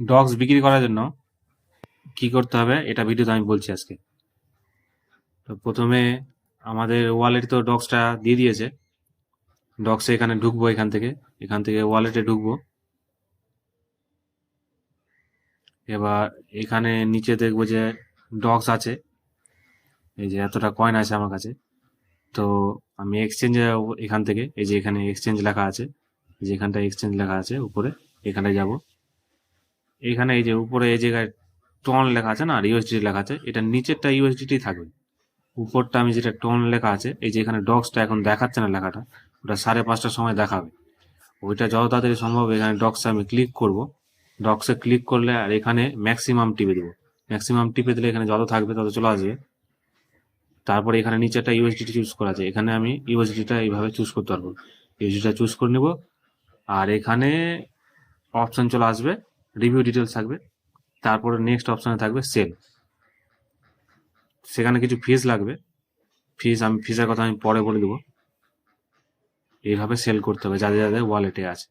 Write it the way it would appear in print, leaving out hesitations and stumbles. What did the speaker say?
Dogs বিক্রি করার জন্য কি করতে হবে এটা ভিডিওতে আমি বলছি আজকে। তো প্রথমে আমাদের ওয়ালেট তো ডগসটা দিয়ে দিয়েছে, ডগসে এখানে ঢুকবো, এখান থেকে ওয়ালেটে ঢুকবো। এবার এখানে নিচে দেখবো যে ডগস আছে, এই যে এতটা কয়েন আছে আমার কাছে। তো আমি এক্সচেঞ্জে এখান থেকে, এই যে এখানে এক্সচেঞ্জ লেখা আছে, যে এখানটা এক্সচেঞ্জ লেখা আছে উপরে, এখানে যাব। এখানে এই যে উপরে এই জায়গায় টন লেখা আছে না, আর ইউএসডিটি লেখা আছে, এটা নিচেরটা ইউএসডিটি থাকবে, উপরটা আমি যেটা টোন লেখা আছে, এই যে এখানে ডগসটা এখন দেখাচ্ছে না লেখাটা, ওটা 5:30টার সময় দেখাবে। ওইটা যত তাড়াতাড়ি সম্ভব এখানে ডগসে আমি ক্লিক করব। ডগসে ক্লিক করলে আর এখানে ম্যাক্সিমাম টিপে দেবো, ম্যাক্সিমাম টিপে দিলে এখানে যত থাকবে তত চলে আসবে। তারপরে এখানে নিচে একটা ইউএসডিটি চুজ করা আছে, এখানে আমি ইউএসডিটা এইভাবে চুজ করতে পারবো, ইউএসডিটা চুজ করে নেব। আর এখানে অপশন চলে আসবে, রিভিউ ডিটেলস থাকবে, তারপরে নেক্সট অপশনে থাকবে সেল। সেখানে কিছু ফিস লাগবে, ফিসের কথা আমি পরে বলে দেবো। এইভাবে সেল করতে হবে যাদের যাদের ওয়ালেটে আছে।